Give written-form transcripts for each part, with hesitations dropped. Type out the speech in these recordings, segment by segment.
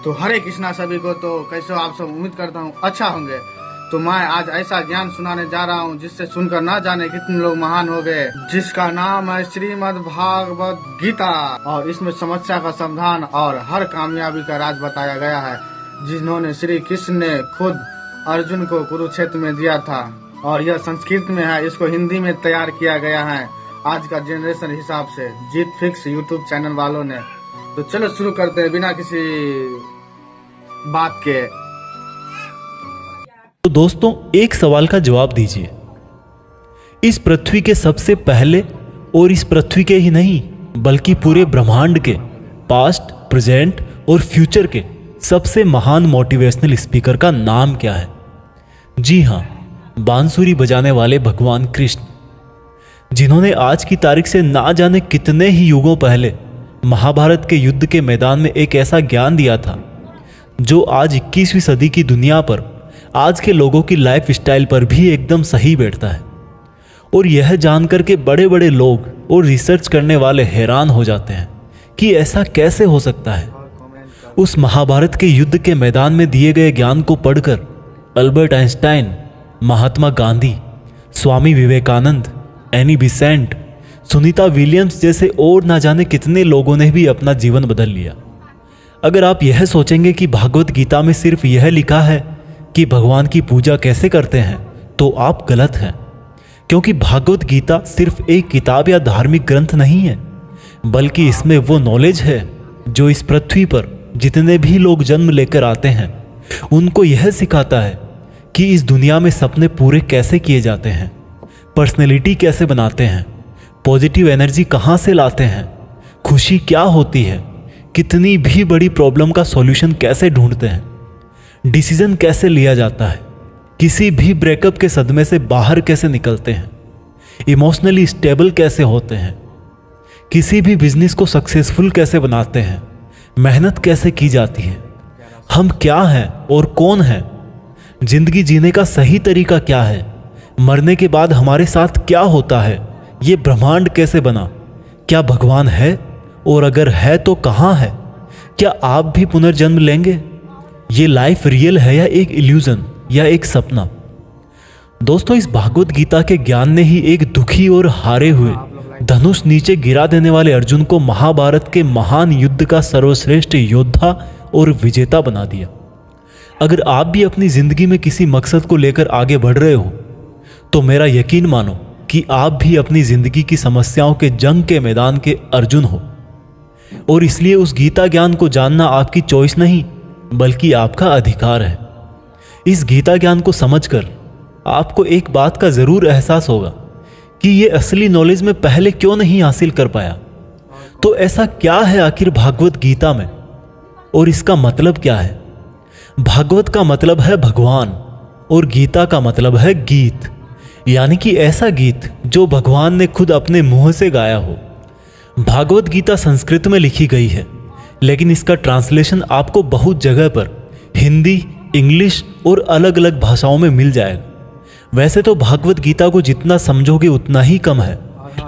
तो हरे कृष्णा सभी को। तो कैसे हो आप सब, उम्मीद करता हूँ अच्छा होंगे। तो मैं आज ऐसा ज्ञान सुनाने जा रहा हूँ जिससे सुनकर ना जाने कितने लोग महान हो गए, जिसका नाम है श्रीमद् भागवत गीता। और इसमें समस्या का समाधान और हर कामयाबी का राज बताया गया है, जिन्होंने श्री कृष्ण ने खुद अर्जुन को कुरुक्षेत्र में दिया था। और यह संस्कृत में है, इसको हिंदी में तैयार किया गया है आज का जनरेशन हिसाब से, जीत फिक्स यूट्यूब चैनल वालों ने। तो चलो शुरू करते हैं बिना किसी बात के। तो दोस्तों, एक सवाल का जवाब दीजिए। इस पृथ्वी के सबसे पहले, और इस पृथ्वी के ही नहीं बल्कि पूरे ब्रह्मांड के पास्ट, प्रेजेंट और फ्यूचर के सबसे महान मोटिवेशनल स्पीकर का नाम क्या है? जी हां, बांसुरी बजाने वाले भगवान कृष्ण, जिन्होंने आज की तारीख से ना जाने कितने ही युगों पहले महाभारत के युद्ध के मैदान में एक ऐसा ज्ञान दिया था जो आज 21वीं सदी की दुनिया पर, आज के लोगों की लाइफ स्टाइल पर भी एकदम सही बैठता है। और यह जानकर के बड़े बड़े लोग और रिसर्च करने वाले हैरान हो जाते हैं कि ऐसा कैसे हो सकता है। उस महाभारत के युद्ध के मैदान में दिए गए ज्ञान को पढ़कर Albert Einstein, Mahatma Gandhi, Swami Vivekananda, Annie Besant, Sunita Williams जैसे और ना जाने कितने लोगों ने भी अपना जीवन बदल लिया। अगर आप यह सोचेंगे कि भागवत गीता में सिर्फ यह लिखा है कि भगवान की पूजा कैसे करते हैं, तो आप गलत हैं। क्योंकि भागवत गीता सिर्फ एक किताब या धार्मिक ग्रंथ नहीं है, बल्कि इसमें वो नॉलेज है जो इस पृथ्वी पर जितने भी लोग जन्म लेकर आते हैं उनको यह सिखाता है कि इस दुनिया में सपने पूरे कैसे किए जाते हैं, पर्सनैलिटी कैसे बनाते हैं, पॉजिटिव एनर्जी कहाँ से लाते हैं, खुशी क्या होती है, कितनी भी बड़ी प्रॉब्लम का सॉल्यूशन कैसे ढूंढते हैं, डिसीजन कैसे लिया जाता है, किसी भी ब्रेकअप के सदमे से बाहर कैसे निकलते हैं, इमोशनली स्टेबल कैसे होते हैं, किसी भी बिजनेस को सक्सेसफुल कैसे बनाते हैं, मेहनत कैसे की जाती है, हम क्या हैं और कौन हैं, जिंदगी जीने का सही तरीका क्या है, मरने के बाद हमारे साथ क्या होता है, ये ब्रह्मांड कैसे बना, क्या भगवान है, और अगर है तो कहाँ है, क्या आप भी पुनर्जन्म लेंगे, ये लाइफ रियल है या एक इल्यूजन या एक सपना। दोस्तों, इस भागवत गीता के ज्ञान ने ही एक दुखी और हारे हुए, धनुष नीचे गिरा देने वाले अर्जुन को महाभारत के महान युद्ध का सर्वश्रेष्ठ योद्धा और विजेता बना दिया। अगर आप भी अपनी जिंदगी में किसी मकसद को लेकर आगे बढ़ रहे हो, तो मेरा यकीन मानो कि आप भी अपनी जिंदगी की समस्याओं के जंग के मैदान के अर्जुन हो। और इसलिए उस गीता ज्ञान को जानना आपकी चॉइस नहीं बल्कि आपका अधिकार है। इस गीता ज्ञान को समझकर आपको एक बात का जरूर एहसास होगा कि ये असली नॉलेज में पहले क्यों नहीं हासिल कर पाया। तो ऐसा क्या है आखिर भागवत गीता में, और इसका मतलब क्या है? भागवत का मतलब है भगवान और गीता का मतलब है गीत, यानी कि ऐसा गीत जो भगवान ने खुद अपने मुंह से गाया हो। भागवत गीता संस्कृत में लिखी गई है, लेकिन इसका ट्रांसलेशन आपको बहुत जगह पर हिंदी, इंग्लिश और अलग अलग भाषाओं में मिल जाएगा। वैसे तो भागवत गीता को जितना समझोगे उतना ही कम है,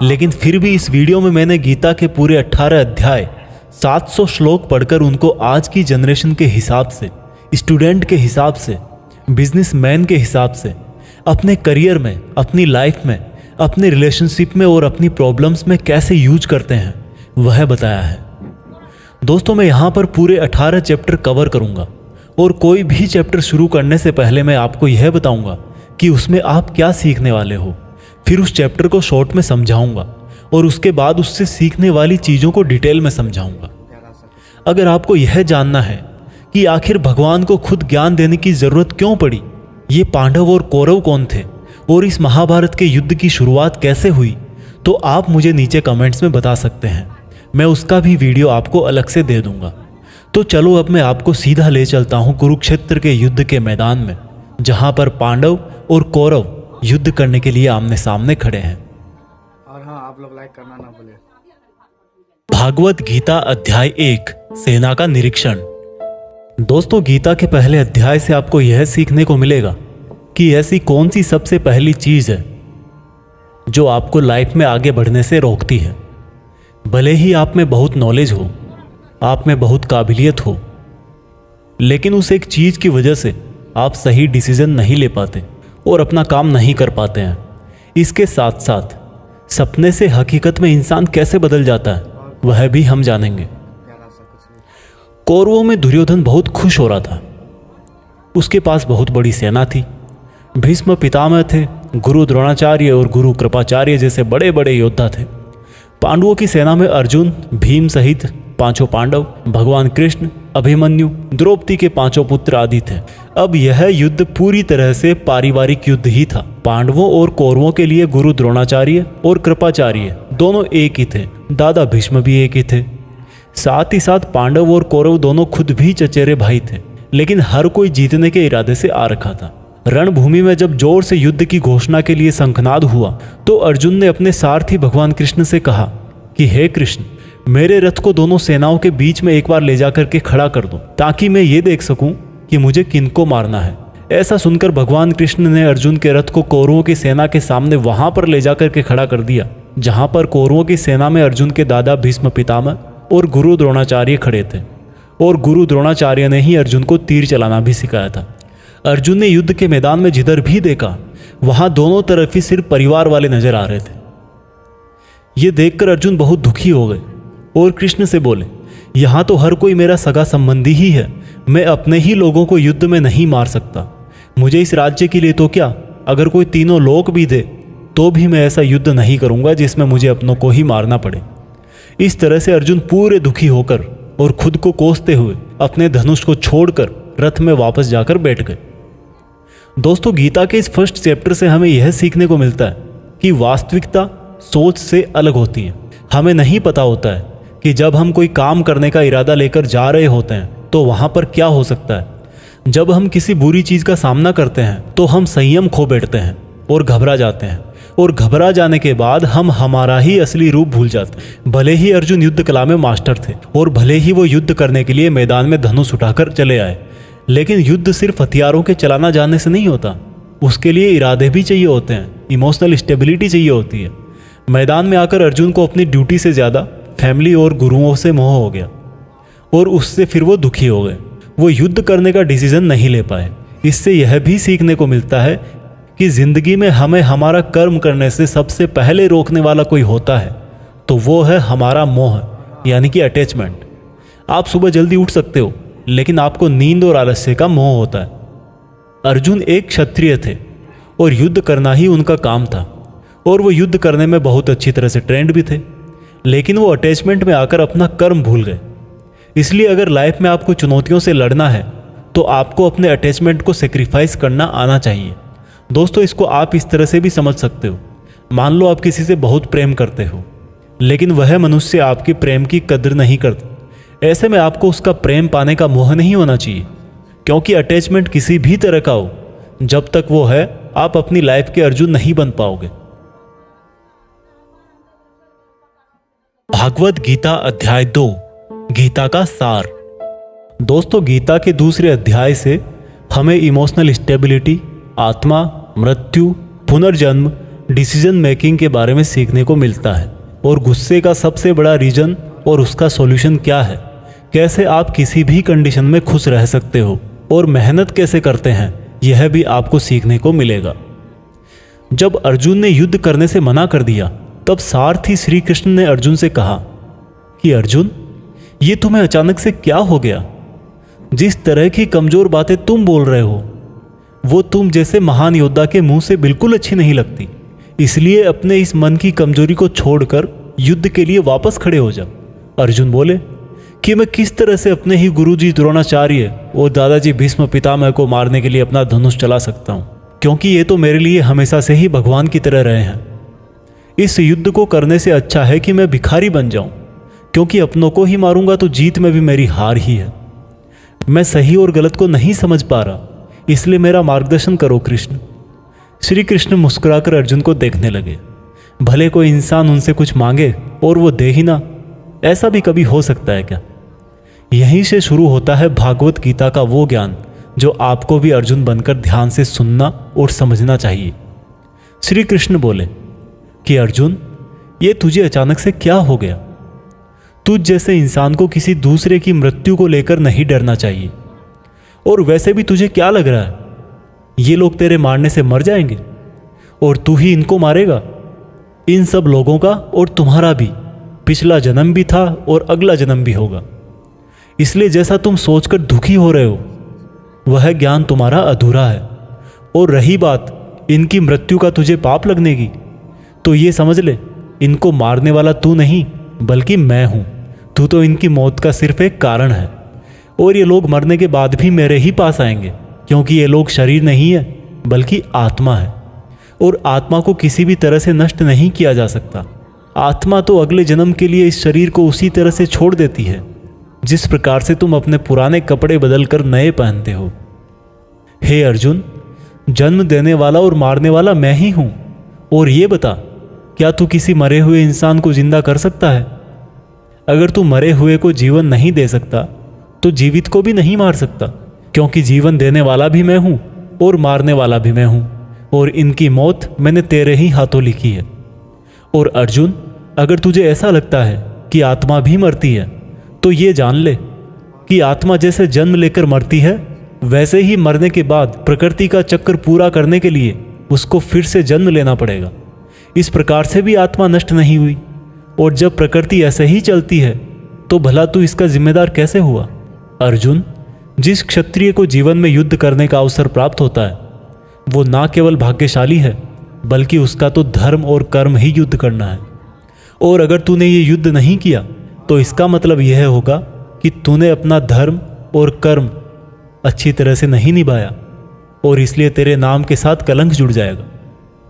लेकिन फिर भी इस वीडियो में मैंने गीता के पूरे 18 अध्याय, 700 श्लोक पढ़कर उनको आज की जनरेशन के हिसाब से, स्टूडेंट के हिसाब से, बिजनेसमैन के हिसाब से, अपने करियर में, अपनी लाइफ में, अपने रिलेशनशिप में और अपनी प्रॉब्लम्स में कैसे यूज करते हैं वह बताया है। दोस्तों, मैं यहाँ पर पूरे 18 चैप्टर कवर करूँगा, और कोई भी चैप्टर शुरू करने से पहले मैं आपको यह बताऊँगा कि उसमें आप क्या सीखने वाले हो। फिर उस चैप्टर को शॉर्ट में समझाऊँगा और उसके बाद उससे सीखने वाली चीज़ों को डिटेल में समझाऊँगा। अगर आपको यह जानना है कि आखिर भगवान को खुद ज्ञान देने की ज़रूरत क्यों पड़ी, ये पांडव और कौरव कौन थे, और इस महाभारत के युद्ध की शुरुआत कैसे हुई, तो आप मुझे नीचे कमेंट्स में बता सकते हैं। मैं उसका भी वीडियो आपको अलग से दे दूंगा। तो चलो, अब मैं आपको सीधा ले चलता हूँ कुरुक्षेत्र के युद्ध के मैदान में, जहाँ पर पांडव और कौरव युद्ध करने के लिए आमने सामने खड़े हैं। और हाँ, आप लोग लाइक करना ना भूलें। भागवत गीता अध्याय 1, सेना का निरीक्षण। दोस्तों, गीता के पहले अध्याय से आपको यह सीखने को मिलेगा कि ऐसी कौन सी सबसे पहली चीज है जो आपको लाइफ में आगे बढ़ने से रोकती है। भले ही आप में बहुत नॉलेज हो, आप में बहुत काबिलियत हो, लेकिन उस एक चीज की वजह से आप सही डिसीजन नहीं ले पाते और अपना काम नहीं कर पाते हैं। इसके साथ साथ सपने से हकीकत में इंसान कैसे बदल जाता है वह भी हम जानेंगे। कौरवों में दुर्योधन बहुत खुश हो रहा था। उसके पास बहुत बड़ी सेना थी। भीष्म पितामह थे, गुरु द्रोणाचार्य और गुरु कृपाचार्य जैसे बड़े बड़े योद्धा थे। पांडवों की सेना में अर्जुन, भीम सहित 5 पांडव, भगवान कृष्ण, अभिमन्यु, द्रौपदी के 5 पुत्र आदि थे। अब यह युद्ध पूरी तरह से पारिवारिक युद्ध ही था। पांडवों और कौरवों के लिए गुरु द्रोणाचार्य और कृपाचार्य दोनों एक ही थे। दादा भीष्म भी एक ही थे। साथ ही साथ पांडव और कौरव दोनों खुद भी चचेरे भाई थे, लेकिन हर कोई जीतने के इरादे से आ रखा था। रणभूमि में जब जोर से युद्ध की घोषणा के लिए शंखनाद हुआ तो अर्जुन ने अपने सारथी भगवान कृष्ण से कहा कि हे कृष्ण, मेरे रथ को दोनों सेनाओं के बीच में एक बार ले जाकर के खड़ा कर दो, ताकि मैं ये देख सकूं कि मुझे किनको मारना है। ऐसा सुनकर भगवान कृष्ण ने अर्जुन के रथ को कौरवों की सेना के सामने वहां पर ले जाकर के खड़ा कर दिया, जहां पर कौरवों की सेना में अर्जुन के दादा भीष्म पितामह और गुरु द्रोणाचार्य खड़े थे। और गुरु द्रोणाचार्य ने ही अर्जुन को तीर चलाना भी सिखाया था। अर्जुन ने युद्ध के मैदान में जिधर भी देखा वहां दोनों तरफ ही सिर्फ परिवार वाले नजर आ रहे थे। ये देखकर अर्जुन बहुत दुखी हो गए और कृष्ण से बोले, यहाँ तो हर कोई मेरा सगा संबंधी ही है, मैं अपने ही लोगों को युद्ध में नहीं मार सकता। मुझे इस राज्य के लिए तो क्या, अगर कोई तीनों लोक भी दे तो भी मैं ऐसा युद्ध नहीं करूंगा जिसमें मुझे अपनों को ही मारना पड़े। इस तरह से अर्जुन पूरे दुखी होकर और खुद को कोसते हुए अपने धनुष को छोड़कर रथ में वापस जाकर बैठ गए। दोस्तों, गीता के इस फर्स्ट चैप्टर से हमें यह सीखने को मिलता है कि वास्तविकता सोच से अलग होती है। हमें नहीं पता होता है कि जब हम कोई काम करने का इरादा लेकर जा रहे होते हैं तो वहां पर क्या हो सकता है। जब हम किसी बुरी चीज का सामना करते हैं तो हम संयम खो बैठते हैं और घबरा जाते हैं, और घबरा जाने के बाद हम हमारा ही असली रूप भूल जाते हैं। भले ही अर्जुन युद्ध कला में मास्टर थे और भले ही वो युद्ध करने के लिए मैदान में धनुष उठाकर चले आए, लेकिन युद्ध सिर्फ हथियारों के चलाना जानने से नहीं होता। उसके लिए इरादे भी चाहिए होते हैं, इमोशनल स्टेबिलिटी चाहिए होती है। मैदान में आकर अर्जुन को अपनी ड्यूटी से ज़्यादा फैमिली और गुरुओं से मोह हो गया और उससे फिर वो दुखी हो गए। वो युद्ध करने का डिसीजन नहीं ले पाए। इससे यह भी सीखने को मिलता है कि जिंदगी में हमें हमारा कर्म करने से सबसे पहले रोकने वाला कोई होता है तो वो है हमारा मोह, यानी कि अटैचमेंट। आप सुबह जल्दी उठ सकते हो, लेकिन आपको नींद और आलस्य का मोह होता है। अर्जुन एक क्षत्रिय थे और युद्ध करना ही उनका काम था, और वो युद्ध करने में बहुत अच्छी तरह से ट्रेंड भी थे, लेकिन वो अटैचमेंट में आकर अपना कर्म भूल गए। इसलिए अगर लाइफ में आपको चुनौतियों से लड़ना है तो आपको अपने अटैचमेंट को सेक्रीफाइस करना आना चाहिए। दोस्तों, इसको आप इस तरह से भी समझ सकते हो। मान लो आप किसी से बहुत प्रेम करते हो, लेकिन वह मनुष्य आपकी प्रेम की कदर नहीं करता। ऐसे में आपको उसका प्रेम पाने का मोह नहीं होना चाहिए, क्योंकि अटैचमेंट किसी भी तरह का हो, जब तक वो है आप अपनी लाइफ के अर्जुन नहीं बन पाओगे। भागवत गीता अध्याय 2, गीता का सार। दोस्तों, गीता के दूसरे अध्याय से हमें इमोशनल स्टेबिलिटी, आत्मा, मृत्यु, पुनर्जन्म, डिसीजन मेकिंग के बारे में सीखने को मिलता है, और गुस्से का सबसे बड़ा रीजन और उसका सॉल्यूशन क्या है, कैसे आप किसी भी कंडीशन में खुश रह सकते हो, और मेहनत कैसे करते हैं, यह भी आपको सीखने को मिलेगा। जब अर्जुन ने युद्ध करने से मना कर दिया तब सारथी श्री कृष्ण ने अर्जुन से कहा कि अर्जुन, ये तुम्हें अचानक से क्या हो गया? जिस तरह की कमजोर बातें तुम बोल रहे हो वो तुम जैसे महान योद्धा के मुंह से बिल्कुल अच्छी नहीं लगती। इसलिए अपने इस मन की कमजोरी को छोड़कर युद्ध के लिए वापस खड़े हो जा। अर्जुन बोले कि मैं किस तरह से अपने ही गुरुजी द्रोणाचार्य और दादाजी भीष्म पितामह को मारने के लिए अपना धनुष चला सकता हूँ, क्योंकि ये तो मेरे लिए हमेशा से ही भगवान की तरह रहे हैं। इस युद्ध को करने से अच्छा है कि मैं भिखारी बन जाऊं, क्योंकि अपनों को ही मारूंगा तो जीत में भी मेरी हार ही है। मैं सही और गलत को नहीं समझ पा रहा, इसलिए मेरा मार्गदर्शन करो कृष्ण। श्री कृष्ण मुस्कुराकर अर्जुन को देखने लगे। भले कोई इंसान उनसे कुछ मांगे और वो दे ही ना, ऐसा भी कभी हो सकता है क्या? यहीं से शुरू होता है भागवत गीता का वो ज्ञान जो आपको भी अर्जुन बनकर ध्यान से सुनना और समझना चाहिए। श्री कृष्ण बोले कि अर्जुन, ये तुझे अचानक से क्या हो गया? तुझ जैसे इंसान को किसी दूसरे की मृत्यु को लेकर नहीं डरना चाहिए। और वैसे भी तुझे क्या लग रहा है, ये लोग तेरे मारने से मर जाएंगे और तू ही इनको मारेगा? इन सब लोगों का और तुम्हारा भी पिछला जन्म भी था और अगला जन्म भी होगा। इसलिए जैसा तुम सोचकर दुखी हो रहे हो, वह ज्ञान तुम्हारा अधूरा है। और रही बात इनकी मृत्यु का तुझे पाप लगने की, तो ये समझ ले, इनको मारने वाला तू नहीं बल्कि मैं हूँ। तू तो इनकी मौत का सिर्फ एक कारण है, और ये लोग मरने के बाद भी मेरे ही पास आएंगे, क्योंकि ये लोग शरीर नहीं है बल्कि आत्मा है, और आत्मा को किसी भी तरह से नष्ट नहीं किया जा सकता। आत्मा तो अगले जन्म के लिए इस शरीर को उसी तरह से छोड़ देती है जिस प्रकार से तुम अपने पुराने कपड़े बदलकर नए पहनते हो। हे अर्जुन, जन्म देने वाला और मारने वाला मैं ही हूं। और ये बता, क्या तू किसी मरे हुए इंसान को जिंदा कर सकता है? अगर तू मरे हुए को जीवन नहीं दे सकता तो जीवित को भी नहीं मार सकता, क्योंकि जीवन देने वाला भी मैं हूं और मारने वाला भी मैं हूं, और इनकी मौत मैंने तेरे ही हाथों लिखी है। और अर्जुन, अगर तुझे ऐसा लगता है कि आत्मा भी मरती है, तो ये जान ले कि आत्मा जैसे जन्म लेकर मरती है, वैसे ही मरने के बाद प्रकृति का चक्कर पूरा करने के लिए उसको फिर से जन्म लेना पड़ेगा। इस प्रकार से भी आत्मा नष्ट नहीं हुई। और जब प्रकृति ऐसे ही चलती है तो भला तू इसका जिम्मेदार कैसे हुआ? अर्जुन, जिस क्षत्रिय को जीवन में युद्ध करने का अवसर प्राप्त होता है, वो ना केवल भाग्यशाली है बल्कि उसका तो धर्म और कर्म ही युद्ध करना है। और अगर तूने ये युद्ध नहीं किया तो इसका मतलब यह होगा कि तूने अपना धर्म और कर्म अच्छी तरह से नहीं निभाया, और इसलिए तेरे नाम के साथ कलंक जुड़ जाएगा।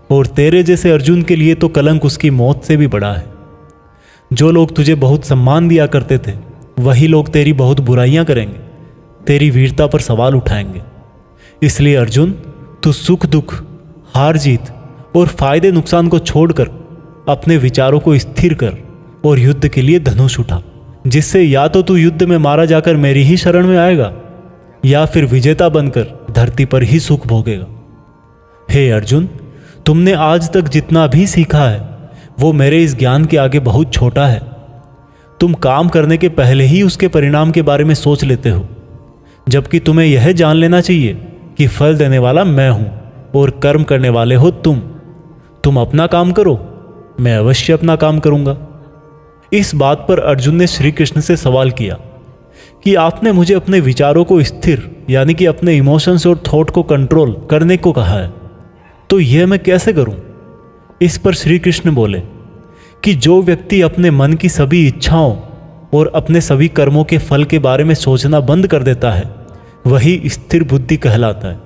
और तेरे जैसे अर्जुन के लिए तो कलंक उसकी मौत से भी बड़ा है। जो लोग तुझे बहुत सम्मान दिया करते थे, वही लोग तेरी बहुत बुराइयां करेंगे, तेरी वीरता पर सवाल उठाएंगे। इसलिए अर्जुन, तू सुख दुख, हार जीत और फायदे नुकसान को छोड़कर अपने विचारों को स्थिर कर और युद्ध के लिए धनुष उठा, जिससे या तो तू युद्ध में मारा जाकर मेरी ही शरण में आएगा, या फिर विजेता बनकर धरती पर ही सुख भोगेगा। हे अर्जुन, तुमने आज तक जितना भी सीखा है वो मेरे इस ज्ञान के आगे बहुत छोटा है। तुम काम करने के पहले ही उसके परिणाम के बारे में सोच लेते हो, जबकि तुम्हें यह जान लेना चाहिए कि फल देने वाला मैं हूं और कर्म करने वाले हो तुम। तुम अपना काम करो, मैं अवश्य अपना काम करूंगा। इस बात पर अर्जुन ने श्री कृष्ण से सवाल किया कि आपने मुझे अपने विचारों को स्थिर, यानी कि अपने इमोशंस और थॉट को कंट्रोल करने को कहा है, तो यह मैं कैसे करूं? इस पर श्री कृष्ण बोले कि जो व्यक्ति अपने मन की सभी इच्छाओं और अपने सभी कर्मों के फल के बारे में सोचना बंद कर देता है, वही स्थिर बुद्धि कहलाता है।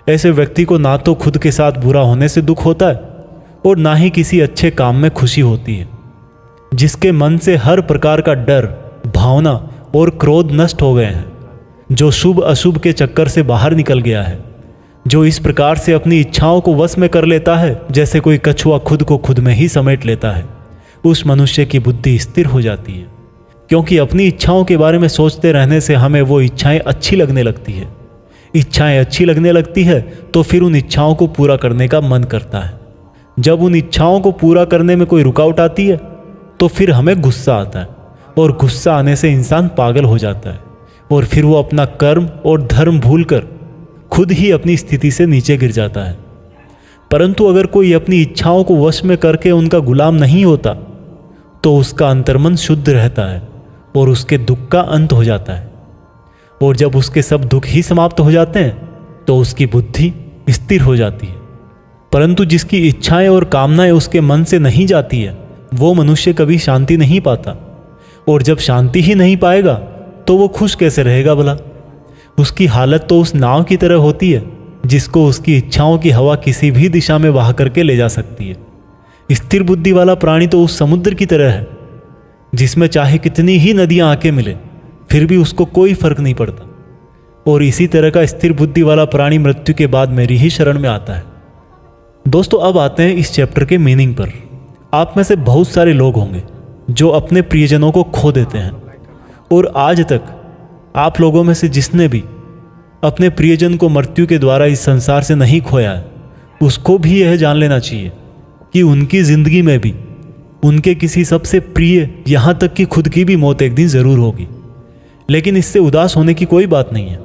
ऐसे व्यक्ति को ना तो खुद के साथ बुरा होने से दुख होता है और ना ही किसी अच्छे काम में खुशी होती है। जिसके मन से हर प्रकार का डर, भावना और क्रोध नष्ट हो गए हैं, जो शुभ अशुभ के चक्कर से बाहर निकल गया है, जो इस प्रकार से अपनी इच्छाओं को वश में कर लेता है जैसे कोई कछुआ खुद को खुद में ही समेट लेता है, उस मनुष्य की बुद्धि स्थिर हो जाती है। क्योंकि अपनी इच्छाओं के बारे में सोचते रहने से हमें वो इच्छाएं अच्छी लगने लगती है। इच्छाएं अच्छी लगने लगती है तो फिर उन इच्छाओं को पूरा करने का मन करता है। जब उन इच्छाओं को पूरा करने में कोई रुकावट आती है तो फिर हमें गुस्सा आता है, और गुस्सा आने से इंसान पागल हो जाता है, और फिर वो अपना कर्म और धर्म भूलकर खुद ही अपनी स्थिति से नीचे गिर जाता है। परंतु अगर कोई अपनी इच्छाओं को वश में करके उनका गुलाम नहीं होता तो उसका अंतर्मन शुद्ध रहता है और उसके दुख का अंत हो जाता है। और जब उसके सब दुख ही समाप्त हो जाते हैं तो उसकी बुद्धि स्थिर हो जाती है। परंतु जिसकी इच्छाएं और कामनाएं उसके मन से नहीं जाती है, वो मनुष्य कभी शांति नहीं पाता, और जब शांति ही नहीं पाएगा तो वो खुश कैसे रहेगा भला? उसकी हालत तो उस नाव की तरह होती है जिसको उसकी इच्छाओं की हवा किसी भी दिशा में बहा करके ले जा सकती है। स्थिर बुद्धि वाला प्राणी तो उस समुद्र की तरह है जिसमें चाहे कितनी ही नदियां आके मिले फिर भी उसको कोई फर्क नहीं पड़ता। और इसी तरह का स्थिर बुद्धि वाला प्राणी मृत्यु के बाद मेरी ही शरण में आता है। दोस्तों, अब आते हैं इस चैप्टर के मीनिंग पर। आप में से बहुत सारे लोग होंगे जो अपने प्रियजनों को खो देते हैं, और आज तक आप लोगों में से जिसने भी अपने प्रियजन को मृत्यु के द्वारा इस संसार से नहीं खोया है, उसको भी यह जान लेना चाहिए कि उनकी जिंदगी में भी उनके किसी सबसे प्रिय, यहाँ तक कि खुद की भी मौत एक दिन जरूर होगी। लेकिन इससे उदास होने की कोई बात नहीं है,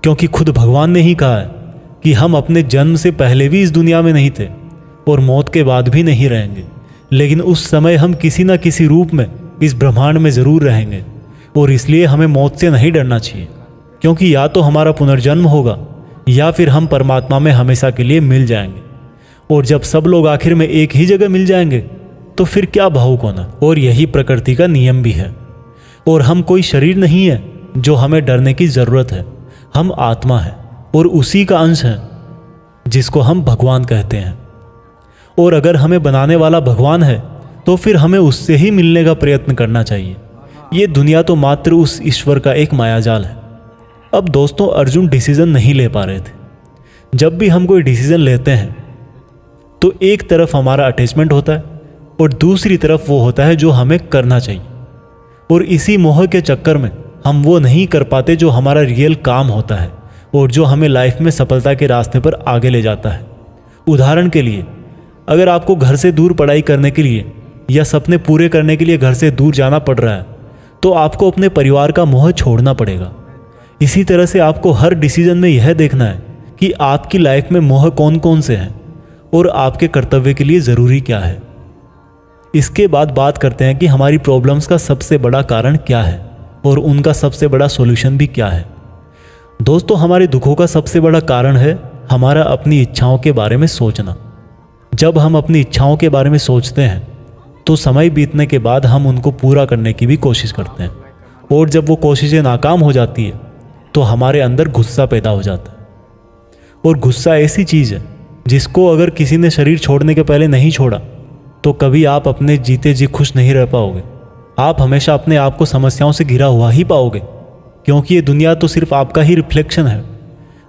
क्योंकि खुद भगवान ने ही कहा है कि हम अपने जन्म से पहले भी इस दुनिया में नहीं थे और मौत के बाद भी नहीं रहेंगे, लेकिन उस समय हम किसी न किसी रूप में इस ब्रह्मांड में ज़रूर रहेंगे। और इसलिए हमें मौत से नहीं डरना चाहिए, क्योंकि या तो हमारा पुनर्जन्म होगा या फिर हम परमात्मा में हमेशा के लिए मिल जाएंगे। और जब सब लोग आखिर में एक ही जगह मिल जाएंगे तो फिर क्या भावुक होना। और यही प्रकृति का नियम भी है। और हम कोई शरीर नहीं है जो हमें डरने की ज़रूरत है। हम आत्मा है और उसी का अंश है जिसको हम भगवान कहते हैं। और अगर हमें बनाने वाला भगवान है तो फिर हमें उससे ही मिलने का प्रयत्न करना चाहिए। ये दुनिया तो मात्र उस ईश्वर का एक मायाजाल है। अब दोस्तों, अर्जुन डिसीजन नहीं ले पा रहे थे। जब भी हम कोई डिसीजन लेते हैं तो एक तरफ हमारा अटैचमेंट होता है और दूसरी तरफ वो होता है जो हमें करना चाहिए। और इसी मोह के चक्कर में हम वो नहीं कर पाते जो हमारा रियल काम होता है और जो हमें लाइफ में सफलता के रास्ते पर आगे ले जाता है। उदाहरण के लिए, अगर आपको घर से दूर पढ़ाई करने के लिए या सपने पूरे करने के लिए घर से दूर जाना पड़ रहा है तो आपको अपने परिवार का मोह छोड़ना पड़ेगा। इसी तरह से आपको हर डिसीजन में यह देखना है कि आपकी लाइफ में मोह कौन कौन से हैं और आपके कर्तव्य के लिए ज़रूरी क्या है। इसके बाद बात करते हैं कि हमारी प्रॉब्लम्स का सबसे बड़ा कारण क्या है और उनका सबसे बड़ा सॉल्यूशन भी क्या है। दोस्तों, हमारे दुखों का सबसे बड़ा कारण है हमारा अपनी इच्छाओं के बारे में सोचना। जब हम अपनी इच्छाओं के बारे में सोचते हैं तो समय बीतने के बाद हम उनको पूरा करने की भी कोशिश करते हैं, और जब वो कोशिशें नाकाम हो जाती है तो हमारे अंदर गुस्सा पैदा हो जाता है। और गुस्सा ऐसी चीज़ है जिसको अगर किसी ने शरीर छोड़ने के पहले नहीं छोड़ा तो कभी आप अपने जीते जी खुश नहीं रह पाओगे। आप हमेशा अपने आप को समस्याओं से घिरा हुआ ही पाओगे, क्योंकि ये दुनिया तो सिर्फ आपका ही रिफ्लेक्शन है।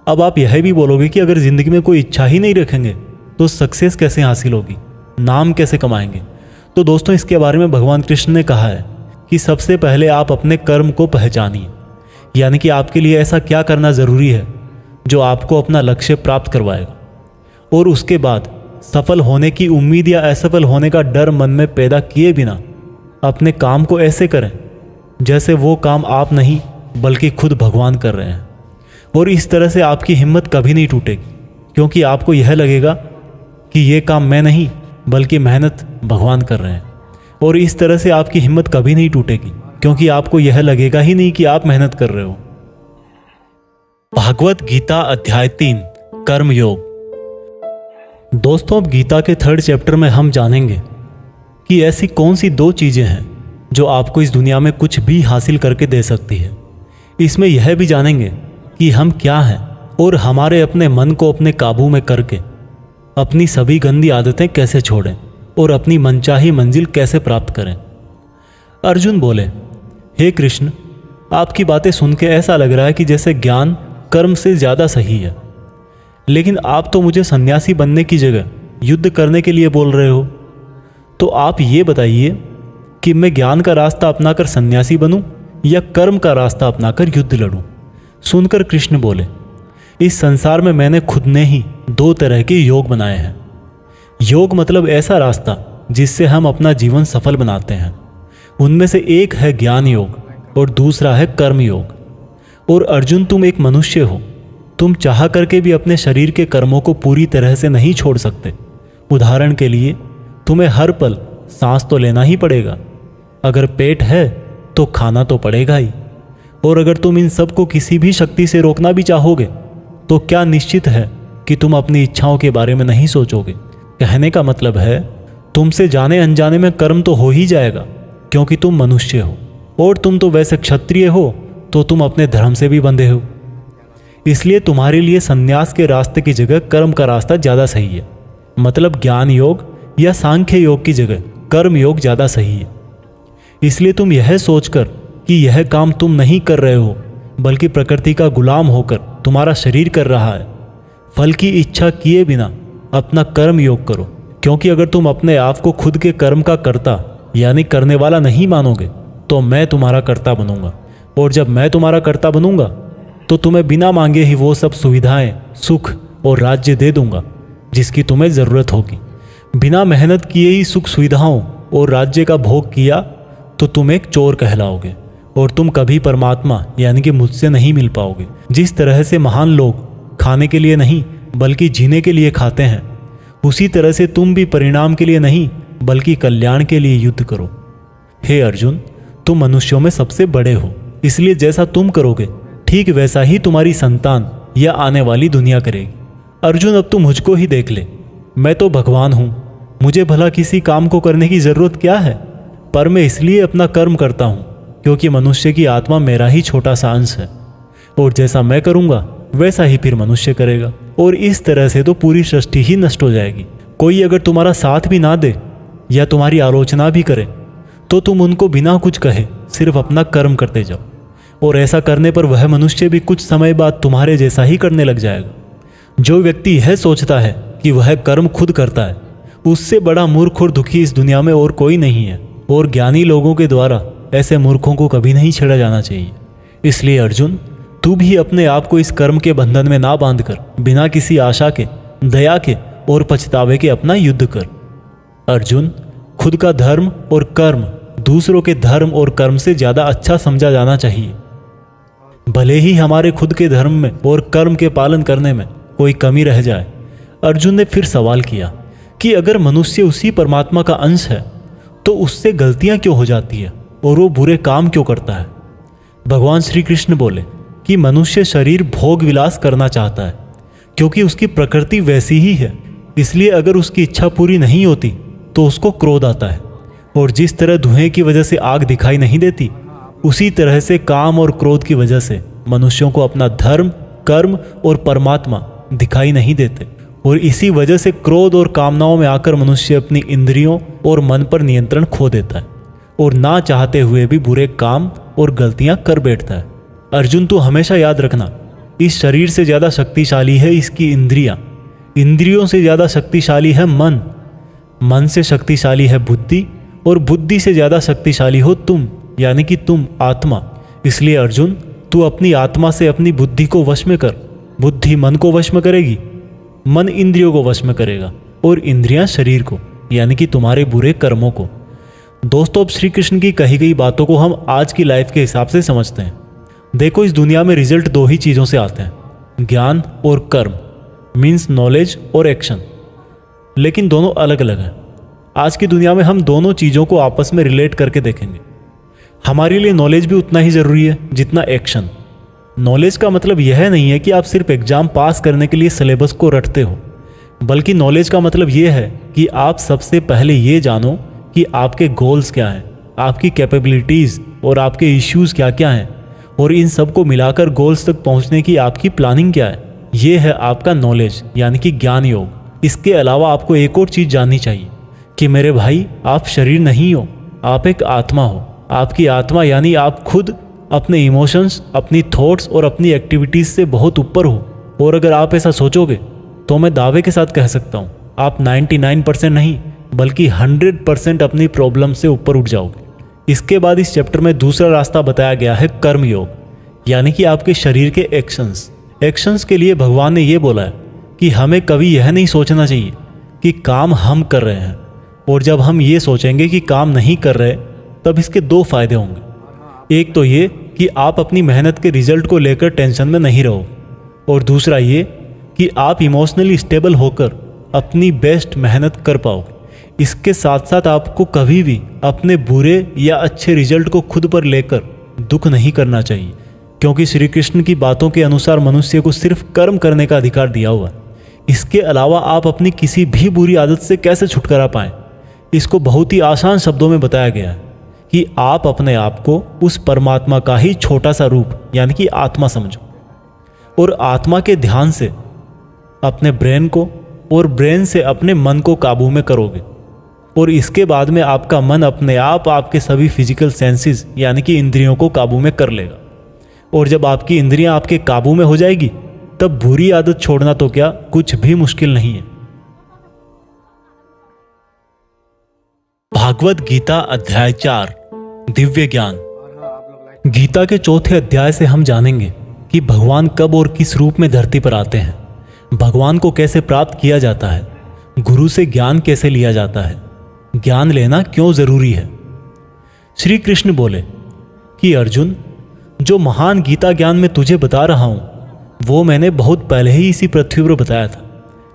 अब आप यह भी बोलोगे कि अगर ज़िंदगी में कोई इच्छा ही नहीं रखेंगे तो सक्सेस कैसे हासिल होगी, नाम कैसे कमाएंगे। तो दोस्तों, इसके बारे में भगवान कृष्ण ने कहा है कि सबसे पहले आप अपने कर्म को पहचानिए, यानी कि आपके लिए ऐसा क्या करना ज़रूरी है जो आपको अपना लक्ष्य प्राप्त करवाएगा। और उसके बाद सफल होने की उम्मीद या असफल होने का डर मन में पैदा किए बिना अपने काम को ऐसे करें जैसे वो काम आप नहीं बल्कि खुद भगवान कर रहे हैं। और इस तरह से आपकी हिम्मत कभी नहीं टूटेगी, क्योंकि आपको यह लगेगा कि ये काम मैं नहीं बल्कि मेहनत भगवान कर रहे हैं। और इस तरह से आपकी हिम्मत कभी नहीं टूटेगी, क्योंकि आपको यह लगेगा ही नहीं कि आप मेहनत कर रहे हो। भागवत गीता अध्याय 3 कर्म योग। दोस्तों, अब गीता के 3rd चैप्टर में हम जानेंगे कि ऐसी कौन सी 2 चीज़ें हैं जो आपको इस दुनिया में कुछ भी हासिल करके दे सकती है। इसमें यह भी जानेंगे कि हम क्या हैं और हमारे अपने मन को अपने काबू में करके अपनी सभी गंदी आदतें कैसे छोड़ें और अपनी मनचाही मंजिल कैसे प्राप्त करें। अर्जुन बोले, हे कृष्ण, आपकी बातें सुन के ऐसा लग रहा है कि जैसे ज्ञान कर्म से ज़्यादा सही है, लेकिन आप तो मुझे सन्यासी बनने की जगह युद्ध करने के लिए बोल रहे हो। तो आप ये बताइए कि मैं ज्ञान का रास्ता अपनाकर सन्यासी बनूं या कर्म का रास्ता अपनाकर युद्ध लड़ूं। सुनकर कृष्ण बोले, इस संसार में मैंने खुद ने ही 2 तरह के योग बनाए हैं। योग मतलब ऐसा रास्ता जिससे हम अपना जीवन सफल बनाते हैं। उनमें से एक है ज्ञान योग और दूसरा है कर्म योग। और अर्जुन, तुम एक मनुष्य हो, तुम चाह करके भी अपने शरीर के कर्मों को पूरी तरह से नहीं छोड़ सकते। उदाहरण के लिए, तुम्हें हर पल सांस तो लेना ही पड़ेगा। अगर पेट है तो खाना तो पड़ेगा ही। और अगर तुम इन सब को किसी भी शक्ति से रोकना भी चाहोगे तो क्या निश्चित है कि तुम अपनी इच्छाओं के बारे में नहीं सोचोगे। कहने का मतलब है, तुमसे जाने अनजाने में कर्म तो हो ही जाएगा, क्योंकि तुम मनुष्य हो। और तुम तो वैसे क्षत्रिय हो तो तुम अपने धर्म से भी बंधे हो। इसलिए तुम्हारे लिए संन्यास के रास्ते की जगह कर्म का रास्ता ज़्यादा सही है। मतलब ज्ञान योग या सांख्य योग की जगह कर्म योग ज़्यादा सही है। इसलिए तुम यह सोचकर कि यह काम तुम नहीं कर रहे हो बल्कि प्रकृति का गुलाम होकर तुम्हारा शरीर कर रहा है, फल की इच्छा किए बिना अपना कर्म योग करो। क्योंकि अगर तुम अपने आप को खुद के कर्म का कर्ता यानी करने वाला नहीं मानोगे तो मैं तुम्हारा कर्ता बनूंगा। और जब मैं तुम्हारा कर्ता बनूंगा तो तुम्हें बिना मांगे ही वो सब सुविधाएं, सुख और राज्य दे दूंगा जिसकी तुम्हें ज़रूरत होगी। बिना मेहनत किए ही सुख सुविधाओं और राज्य का भोग किया तो तुम एक चोर कहलाओगे और तुम कभी परमात्मा यानी कि मुझसे नहीं मिल पाओगे। जिस तरह से महान लोग खाने के लिए नहीं बल्कि जीने के लिए खाते हैं, उसी तरह से तुम भी परिणाम के लिए नहीं बल्कि कल्याण के लिए युद्ध करो। हे अर्जुन, तुम मनुष्यों में सबसे बड़े हो, इसलिए जैसा तुम करोगे ठीक वैसा ही तुम्हारी संतान या आने वाली दुनिया करेगी। अर्जुन, अब तू मुझको ही देख ले, मैं तो भगवान हूं, मुझे भला किसी काम को करने की जरूरत क्या है? पर मैं इसलिए अपना कर्म करता हूं क्योंकि मनुष्य की आत्मा मेरा ही छोटा सा अंश है, और जैसा मैं करूंगा वैसा ही फिर मनुष्य करेगा, और इस तरह से तो पूरी सृष्टि ही नष्ट हो जाएगी। कोई अगर तुम्हारा साथ भी ना दे या तुम्हारी आलोचना भी करे तो तुम उनको बिना कुछ कहे सिर्फ अपना कर्म करते जाओ, और ऐसा करने पर वह मनुष्य भी कुछ समय बाद तुम्हारे जैसा ही करने लग जाएगा। जो व्यक्ति यह सोचता है कि वह कर्म खुद करता है, उससे बड़ा मूर्ख और दुखी इस दुनिया में और कोई नहीं है, और ज्ञानी लोगों के द्वारा ऐसे मूर्खों को कभी नहीं छेड़ा जाना चाहिए। इसलिए अर्जुन, तू भी अपने आप को इस कर्म के बंधन में ना बांधकर बिना किसी आशा के, दया के और पछतावे के अपना युद्ध कर। अर्जुन, खुद का धर्म और कर्म दूसरों के धर्म और कर्म से ज़्यादा अच्छा समझा जाना चाहिए। भले ही हमारे खुद के धर्म में और कर्म के पालन करने में कोई कमी रह जाए। अर्जुन ने फिर सवाल किया कि अगर मनुष्य उसी परमात्मा का अंश है तो उससे गलतियां क्यों हो जाती है और वो बुरे काम क्यों करता है? भगवान श्री कृष्ण बोले कि मनुष्य शरीर भोग विलास करना चाहता है क्योंकि उसकी प्रकृति वैसी ही है, इसलिए अगर उसकी इच्छा पूरी नहीं होती तो उसको क्रोध आता है। और जिस तरह धुएं की वजह से आग दिखाई नहीं देती, उसी तरह से काम और क्रोध की वजह से मनुष्यों को अपना धर्म, कर्म और परमात्मा दिखाई नहीं देते, और इसी वजह से क्रोध और कामनाओं में आकर मनुष्य अपनी इंद्रियों और मन पर नियंत्रण खो देता है और ना चाहते हुए भी बुरे काम और गलतियां कर बैठता है। अर्जुन, तू हमेशा याद रखना, इस शरीर से ज़्यादा शक्तिशाली है इसकी इंद्रियां, इंद्रियों से ज़्यादा शक्तिशाली है मन, मन से शक्तिशाली है बुद्धि, और बुद्धि से ज़्यादा शक्तिशाली हो तुम, यानी कि तुम आत्मा। इसलिए अर्जुन, तू अपनी आत्मा से अपनी बुद्धि को वश में कर। बुद्धि मन को वश में करेगी, मन इंद्रियों को वश में करेगा, और इंद्रियां शरीर को, यानी कि तुम्हारे बुरे कर्मों को। दोस्तों, अब श्री कृष्ण की कही गई बातों को हम आज की लाइफ के हिसाब से समझते हैं। देखो, इस दुनिया में रिजल्ट दो ही चीज़ों से आते हैं, ज्ञान और कर्म, मीन्स नॉलेज और एक्शन, लेकिन दोनों अलग अलग हैं। आज की दुनिया में हम दोनों चीज़ों को आपस में रिलेट करके देखेंगे। हमारे लिए नॉलेज भी उतना ही ज़रूरी है जितना एक्शन। नॉलेज का मतलब यह नहीं है कि आप सिर्फ एग्ज़ाम पास करने के लिए सिलेबस को रटते हो, बल्कि नॉलेज का मतलब यह है कि आप सबसे पहले ये जानो कि आपके गोल्स क्या हैं, आपकी कैपेबिलिटीज़ और आपके इश्यूज़ क्या क्या हैं, और इन सब को मिलाकर गोल्स तक पहुंचने की आपकी प्लानिंग क्या है। ये है आपका नॉलेज, यानी कि ज्ञान योग। इसके अलावा आपको एक और चीज़ जाननी चाहिए कि मेरे भाई, आप शरीर नहीं हो, आप एक आत्मा हो। आपकी आत्मा यानी आप खुद अपने इमोशंस, अपनी थॉट्स और अपनी एक्टिविटीज़ से बहुत ऊपर हो। और अगर आप ऐसा सोचोगे तो मैं दावे के साथ कह सकता हूँ, आप 99% नहीं बल्कि 100% अपनी प्रॉब्लम से ऊपर उठ जाओगे। इसके बाद इस चैप्टर में दूसरा रास्ता बताया गया है कर्म योग, यानी कि आपके शरीर के एक्शंस के लिए भगवान ने ये बोला है कि हमें कभी यह नहीं सोचना चाहिए कि काम हम कर रहे हैं, और जब हम ये सोचेंगे कि काम नहीं कर रहे तब इसके दो फायदे होंगे। एक तो ये कि आप अपनी मेहनत के रिजल्ट को लेकर टेंशन में नहीं रहो, और दूसरा ये कि आप इमोशनली स्टेबल होकर अपनी बेस्ट मेहनत कर पाओगे। इसके साथ साथ आपको कभी भी अपने बुरे या अच्छे रिजल्ट को खुद पर लेकर दुख नहीं करना चाहिए, क्योंकि श्री कृष्ण की बातों के अनुसार मनुष्य को सिर्फ कर्म करने का अधिकार दिया हुआ है। इसके अलावा आप अपनी किसी भी बुरी आदत से कैसे छुटकारा पाएं, इसको बहुत ही आसान शब्दों में बताया गया है कि आप अपने आप को उस परमात्मा का ही छोटा सा रूप यानी कि आत्मा समझो, और आत्मा के ध्यान से अपने ब्रेन को और ब्रेन से अपने मन को काबू में करोगे, और इसके बाद में आपका मन अपने आप आपके सभी फिजिकल सेंसेस यानी कि इंद्रियों को काबू में कर लेगा। और जब आपकी इंद्रियां आपके काबू में हो जाएगी तब बुरी आदत छोड़ना तो क्या कुछ भी मुश्किल नहीं है। भागवत गीता अध्याय 4 दिव्य ज्ञान। गीता के चौथे अध्याय से हम जानेंगे कि भगवान कब और किस रूप में धरती पर आते हैं, भगवान को कैसे प्राप्त किया जाता है, गुरु से ज्ञान कैसे लिया जाता है, ज्ञान लेना क्यों जरूरी है। श्री कृष्ण बोले कि अर्जुन, जो महान गीता ज्ञान मैं तुझे बता रहा हूं वो मैंने बहुत पहले ही इसी पृथ्वी पर बताया था,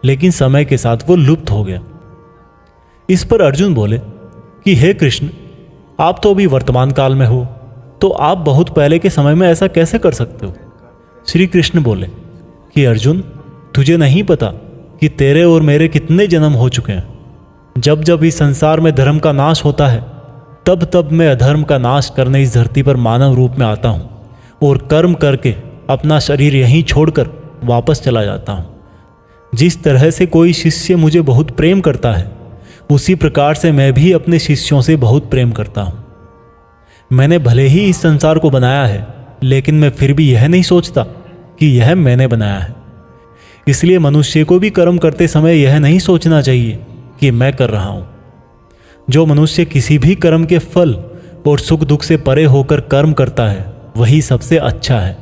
लेकिन समय के साथ वो लुप्त हो गया। इस पर अर्जुन बोले कि हे कृष्ण, आप तो अभी वर्तमान काल में हो, तो आप बहुत पहले के समय में ऐसा कैसे कर सकते हो? श्री कृष्ण बोले कि अर्जुन, तुझे नहीं पता कि तेरे और मेरे कितने जन्म हो चुके हैं। जब जब इस संसार में धर्म का नाश होता है तब तब मैं अधर्म का नाश करने इस धरती पर मानव रूप में आता हूँ और कर्म करके अपना शरीर यहीं छोड़कर वापस चला जाता हूँ। जिस तरह से कोई शिष्य मुझे बहुत प्रेम करता है, उसी प्रकार से मैं भी अपने शिष्यों से बहुत प्रेम करता हूँ। मैंने भले ही इस संसार को बनाया है, लेकिन मैं फिर भी यह नहीं सोचता कि यह मैंने बनाया है। इसलिए मनुष्य को भी कर्म करते समय यह नहीं सोचना चाहिए कि मैं कर रहा हूँ। जो मनुष्य किसी भी कर्म के फल और सुख दुख से परे होकर कर्म करता है वही सबसे अच्छा है।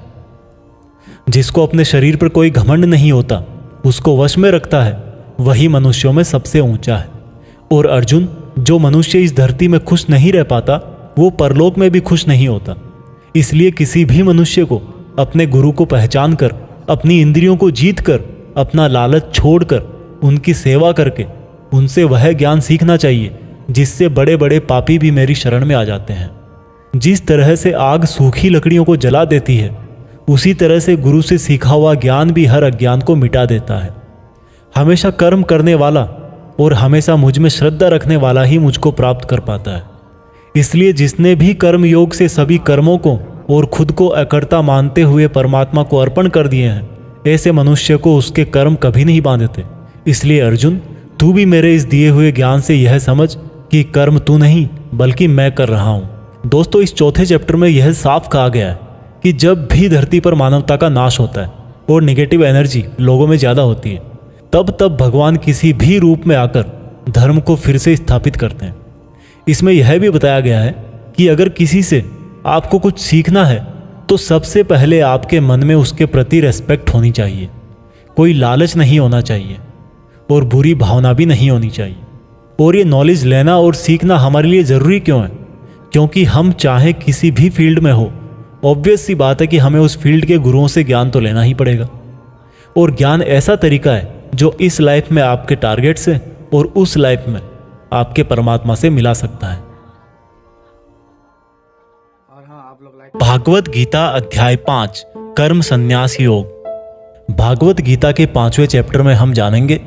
जिसको अपने शरीर पर कोई घमंड नहीं होता, उसको वश में रखता है, वही मनुष्यों में सबसे ऊंचा है। और अर्जुन, जो मनुष्य इस धरती में खुश नहीं रह पाता वो परलोक में भी खुश नहीं होता। इसलिए किसी भी मनुष्य को अपने गुरु को पहचान कर, अपनी इंद्रियों को जीत कर, अपना लालच छोड़कर उनकी सेवा करके उनसे वह ज्ञान सीखना चाहिए जिससे बड़े बड़े पापी भी मेरी शरण में आ जाते हैं। जिस तरह से आग सूखी लकड़ियों को जला देती है, उसी तरह से गुरु से सीखा हुआ ज्ञान भी हर अज्ञान को मिटा देता है। हमेशा कर्म करने वाला और हमेशा मुझ में श्रद्धा रखने वाला ही मुझको प्राप्त कर पाता है। इसलिए जिसने भी कर्म योग से सभी कर्मों को और खुद को अकर्ता मानते हुए परमात्मा को अर्पण कर दिए हैं, ऐसे मनुष्य को उसके कर्म कभी नहीं बांधते। इसलिए अर्जुन, तू भी मेरे इस दिए हुए ज्ञान से यह समझ कि कर्म तू नहीं बल्कि मैं कर रहा हूं। दोस्तों, इस चौथे चैप्टर में यह साफ कहा गया है कि जब भी धरती पर मानवता का नाश होता है और नेगेटिव एनर्जी लोगों में ज़्यादा होती है, तब तब भगवान किसी भी रूप में आकर धर्म को फिर से स्थापित करते हैं। इसमें यह भी बताया गया है कि अगर किसी से आपको कुछ सीखना है तो सबसे पहले आपके मन में उसके प्रति रेस्पेक्ट होनी चाहिए, कोई लालच नहीं होना चाहिए और बुरी भावना भी नहीं होनी चाहिए। और ये नॉलेज लेना और सीखना हमारे लिए ज़रूरी क्यों है? क्योंकि हम चाहे किसी भी फील्ड में हो, ऑब्वियस सी बात है कि हमें उस फील्ड के गुरुओं से ज्ञान तो लेना ही पड़ेगा। और ज्ञान ऐसा तरीका है जो इस लाइफ में आपके टारगेट से और उस लाइफ में आपके परमात्मा से मिला सकता है। और हाँ, आप लोग लाइक भागवत गीता अध्याय 5 कर्म संन्यास योग। भागवत गीता के 5वें चैप्टर में हम जानेंगे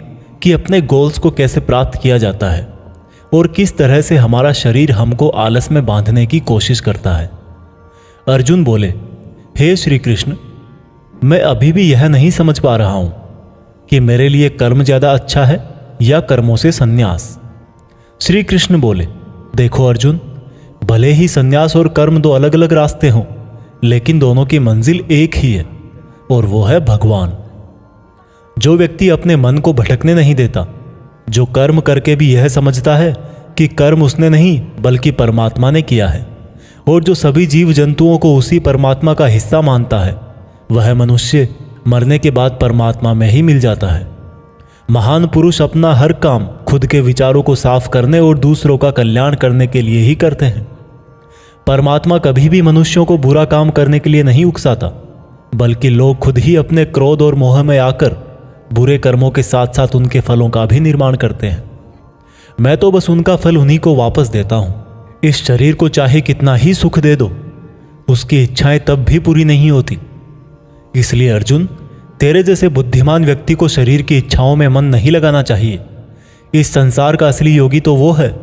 कि अपने गोल्स को कैसे प्राप्त किया जाता है और किस तरह से हमारा शरीर हमको आलस में बांधने की कोशिश करता है। अर्जुन बोले, हे श्री कृष्ण, मैं अभी भी यह नहीं समझ पा रहा हूं कि मेरे लिए कर्म ज्यादा अच्छा है या कर्मों से संन्यास। श्री कृष्ण बोले, देखो अर्जुन, भले ही संन्यास और कर्म दो अलग अलग रास्ते हों, लेकिन दोनों की मंजिल एक ही है और वो है भगवान। जो व्यक्ति अपने मन को भटकने नहीं देता, जो कर्म करके भी यह समझता है कि कर्म उसने नहीं बल्कि परमात्मा ने किया है, और जो सभी जीव जंतुओं को उसी परमात्मा का हिस्सा मानता है, वह मनुष्य मरने के बाद परमात्मा में ही मिल जाता है। महान पुरुष अपना हर काम खुद के विचारों को साफ करने और दूसरों का कल्याण करने के लिए ही करते हैं। परमात्मा कभी भी मनुष्यों को बुरा काम करने के लिए नहीं उकसाता, बल्कि लोग खुद ही अपने क्रोध और मोह में आकर बुरे कर्मों के साथ साथ उनके फलों का भी निर्माण करते हैं। मैं तो बस उनका फल उन्हीं को वापस देता हूं। इस शरीर को चाहे कितना ही सुख दे दो, उसकी इच्छाएं तब भी पूरी नहीं होती। इसलिए अर्जुन, तेरे जैसे बुद्धिमान व्यक्ति को शरीर की इच्छाओं में मन नहीं लगाना चाहिए। इस संसार का असली योगी तो वो है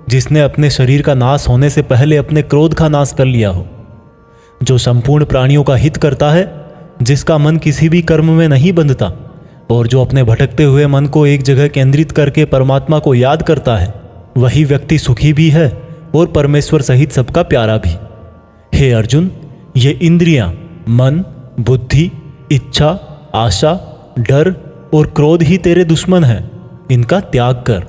जिसने अपने शरीर का नाश होने से पहले अपने क्रोध का नाश कर लिया हो, जो संपूर्ण प्राणियों का हित करता है, जिसका मन किसी भी कर्म में नहीं बंधता और जो अपने भटकते हुए मन को एक जगह केंद्रित करके परमात्मा को याद करता है, वही व्यक्ति सुखी भी है और परमेश्वर सहित सबका प्यारा भी। हे अर्जुन, ये इंद्रियां, मन, बुद्धि, इच्छा, आशा, डर और क्रोध ही तेरे दुश्मन हैं, इनका त्याग कर।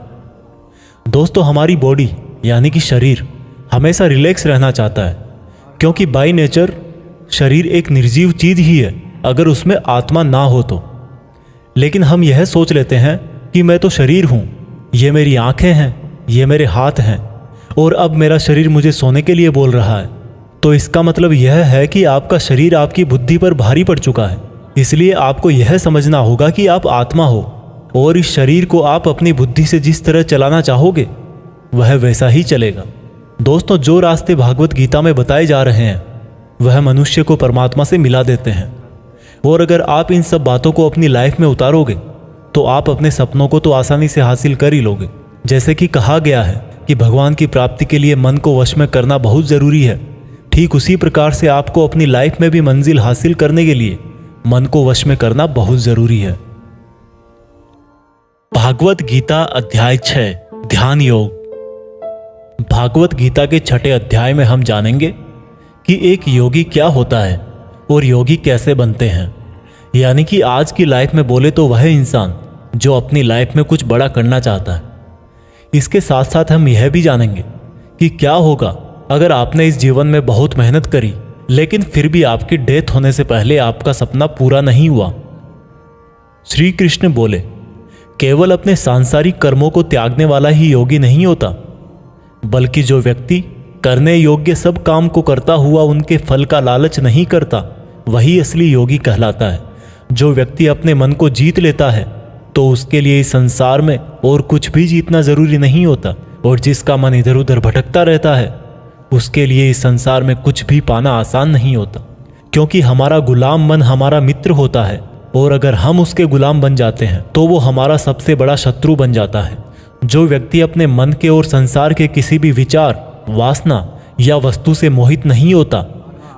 दोस्तों, हमारी बॉडी यानी कि शरीर हमेशा रिलैक्स रहना चाहता है, क्योंकि बाय नेचर शरीर एक निर्जीव चीज ही है अगर उसमें आत्मा ना हो तो। लेकिन हम यह सोच लेते हैं कि मैं तो शरीर हूं, ये मेरी आंखें हैं, ये मेरे हाथ हैं और अब मेरा शरीर मुझे सोने के लिए बोल रहा है, तो इसका मतलब यह है कि आपका शरीर आपकी बुद्धि पर भारी पड़ चुका है। इसलिए आपको यह समझना होगा कि आप आत्मा हो और इस शरीर को आप अपनी बुद्धि से जिस तरह चलाना चाहोगे वह वैसा ही चलेगा। दोस्तों, जो रास्ते भागवत गीता में बताए जा रहे हैं वह मनुष्य को परमात्मा से मिला देते हैं। और अगर आप इन सब बातों को अपनी लाइफ में उतारोगे तो आप अपने सपनों को तो आसानी से हासिल कर ही लोगे। जैसे कि कहा गया है कि भगवान की प्राप्ति के लिए मन को वश में करना बहुत ज़रूरी है, ठीक उसी प्रकार से आपको अपनी लाइफ में भी मंजिल हासिल करने के लिए मन को वश में करना बहुत ज़रूरी है। भागवत गीता अध्याय 6 ध्यान योग। भागवत गीता के 6ठे अध्याय में हम जानेंगे कि एक योगी क्या होता है और योगी कैसे बनते हैं। यानी कि आज की लाइफ में बोले तो वह इंसान जो अपनी लाइफ में कुछ बड़ा करना चाहता है। इसके साथ साथ हम यह भी जानेंगे कि क्या होगा अगर आपने इस जीवन में बहुत मेहनत करी लेकिन फिर भी आपकी डेथ होने से पहले आपका सपना पूरा नहीं हुआ। श्री कृष्ण बोले, केवल अपने सांसारिक कर्मों को त्यागने वाला ही योगी नहीं होता, बल्कि जो व्यक्ति करने योग्य सब काम को करता हुआ उनके फल का लालच नहीं करता वही असली योगी कहलाता है। जो व्यक्ति अपने मन को जीत लेता है तो उसके लिए इस संसार में और कुछ भी जीतना जरूरी नहीं होता, और जिसका मन इधर उधर भटकता रहता है उसके लिए इस संसार में कुछ भी पाना आसान नहीं होता, क्योंकि हमारा गुलाम मन हमारा मित्र होता है और अगर हम उसके गुलाम बन जाते हैं तो वो हमारा सबसे बड़ा शत्रु बन जाता है। जो व्यक्ति अपने मन के और संसार के किसी भी विचार, वासना या वस्तु से मोहित नहीं होता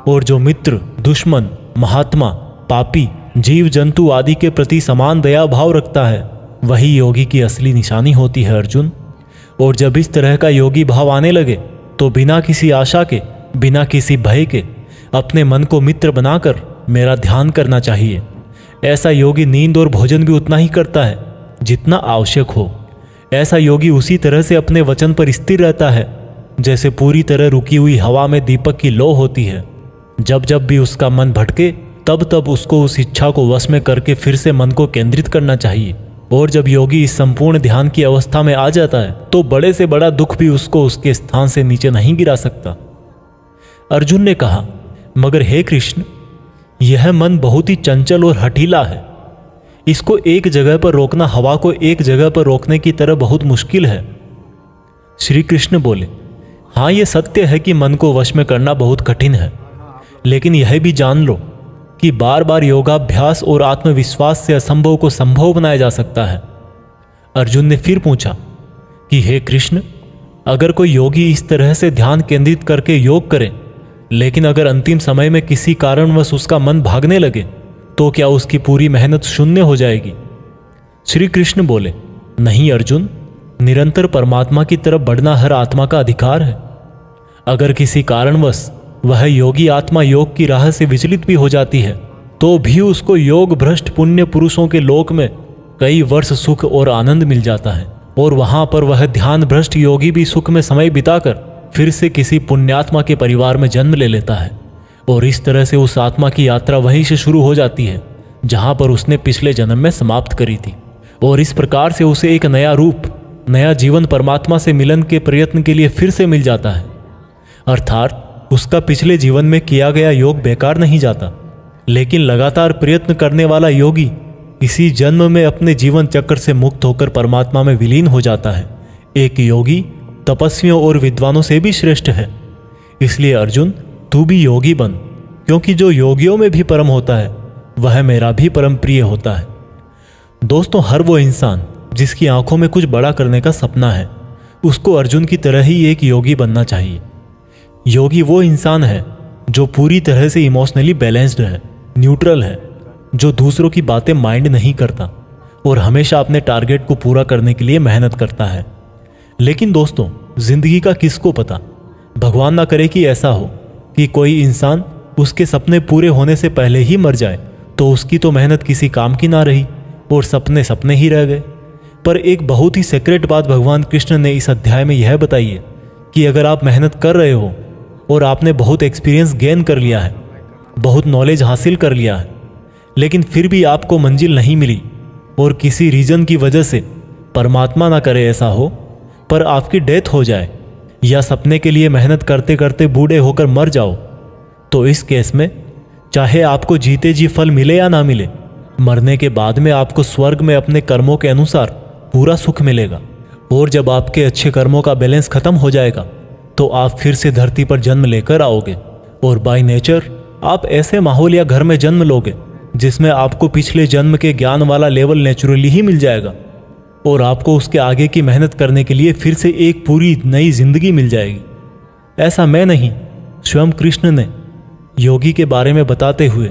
और जो मित्र, दुश्मन, महात्मा, पापी, जीव जंतु आदि के प्रति समान दया भाव रखता है वही योगी की असली निशानी होती है अर्जुन। और जब इस तरह का योगी भाव आने लगे तो बिना किसी आशा के, बिना किसी भय के अपने मन को मित्र बनाकर मेरा ध्यान करना चाहिए। ऐसा योगी नींद और भोजन भी उतना ही करता है जितना आवश्यक हो। ऐसा योगी उसी तरह से अपने वचन पर स्थिर रहता है जैसे पूरी तरह रुकी हुई हवा में दीपक की लौ होती है। जब जब भी उसका मन भटके तब तब उसको उस इच्छा को वश में करके फिर से मन को केंद्रित करना चाहिए। और जब योगी इस संपूर्ण ध्यान की अवस्था में आ जाता है तो बड़े से बड़ा दुख भी उसको उसके स्थान से नीचे नहीं गिरा सकता। अर्जुन ने कहा, मगर हे कृष्ण, यह मन बहुत ही चंचल और हठीला है। इसको एक जगह पर रोकना हवा को एक जगह पर रोकने की तरह बहुत मुश्किल है। श्री कृष्ण बोले, हाँ, यह सत्य है कि मन को वश में करना बहुत कठिन है, लेकिन यह भी जान लो कि बार बार योगाभ्यास और आत्मविश्वास से असंभव को संभव बनाया जा सकता है। अर्जुन ने फिर पूछा कि हे कृष्ण, अगर कोई योगी इस तरह से ध्यान केंद्रित करके योग करे लेकिन अगर अंतिम समय में किसी कारणवश उसका मन भागने लगे तो क्या उसकी पूरी मेहनत शून्य हो जाएगी? श्री कृष्ण बोले, नहीं अर्जुन, निरंतर परमात्मा की तरफ बढ़ना हर आत्मा का अधिकार है। अगर किसी कारणवश वह योगी आत्मा योग की राह से विचलित भी हो जाती है तो भी उसको योग भ्रष्ट पुण्य पुरुषों के लोक में कई वर्ष सुख और आनंद मिल जाता है, और वहां पर वह ध्यान भ्रष्ट योगी भी सुख में समय बिताकर फिर से किसी पुण्यात्मा के परिवार में जन्म ले लेता है। और इस तरह से उस आत्मा की यात्रा वहीं से शुरू हो जाती है जहां पर उसने पिछले जन्म में समाप्त करी थी, और इस प्रकार से उसे एक नया रूप, नया जीवन परमात्मा से मिलन के प्रयत्न के लिए फिर से मिल जाता है। अर्थात उसका पिछले जीवन में किया गया योग बेकार नहीं जाता, लेकिन लगातार प्रयत्न करने वाला योगी इसी जन्म में अपने जीवन चक्र से मुक्त होकर परमात्मा में विलीन हो जाता है। एक योगी तपस्वियों और विद्वानों से भी श्रेष्ठ है। इसलिए अर्जुन, तू भी योगी बन, क्योंकि जो योगियों में भी परम होता है वह मेरा भी परम प्रिय होता है। दोस्तों, हर वो इंसान जिसकी आंखों में कुछ बड़ा करने का सपना है उसको अर्जुन की तरह ही एक योगी बनना चाहिए। योगी वो इंसान है जो पूरी तरह से इमोशनली बैलेंस्ड है, न्यूट्रल है, जो दूसरों की बातें माइंड नहीं करता और हमेशा अपने टारगेट को पूरा करने के लिए मेहनत करता है। लेकिन दोस्तों, जिंदगी का किसको पता, भगवान ना करे कि ऐसा हो कि कोई इंसान उसके सपने पूरे होने से पहले ही मर जाए तो उसकी तो मेहनत किसी काम की ना रही और सपने सपने ही रह गए। पर एक बहुत ही सीक्रेट बात भगवान कृष्ण ने इस अध्याय में यह बताई है कि अगर आप मेहनत कर रहे हो और आपने बहुत एक्सपीरियंस गेन कर लिया है, बहुत नॉलेज हासिल कर लिया है, लेकिन फिर भी आपको मंजिल नहीं मिली और किसी रीजन की वजह से, परमात्मा ना करे ऐसा हो, पर आपकी डेथ हो जाए या सपने के लिए मेहनत करते करते बूढ़े होकर मर जाओ, तो इस केस में चाहे आपको जीते जी फल मिले या ना मिले, मरने के बाद में आपको स्वर्ग में अपने कर्मों के अनुसार पूरा सुख मिलेगा। और जब आपके अच्छे कर्मों का बैलेंस खत्म हो जाएगा तो आप फिर से धरती पर जन्म लेकर आओगे और बाय नेचर आप ऐसे माहौल या घर में जन्म लोगे जिसमें आपको पिछले जन्म के ज्ञान वाला लेवल नेचुरली ही मिल जाएगा और आपको उसके आगे की मेहनत करने के लिए फिर से एक पूरी नई जिंदगी मिल जाएगी। ऐसा मैं नहीं, स्वयं कृष्ण ने योगी के बारे में बताते हुए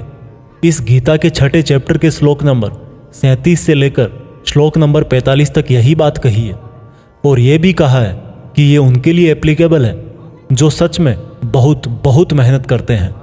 इस गीता के 6 चैप्टर के श्लोक नंबर 37 से लेकर श्लोक नंबर 45 तक यही बात कही है और ये भी कहा है कि ये उनके लिए एप्लीकेबल है जो सच में बहुत बहुत मेहनत करते हैं।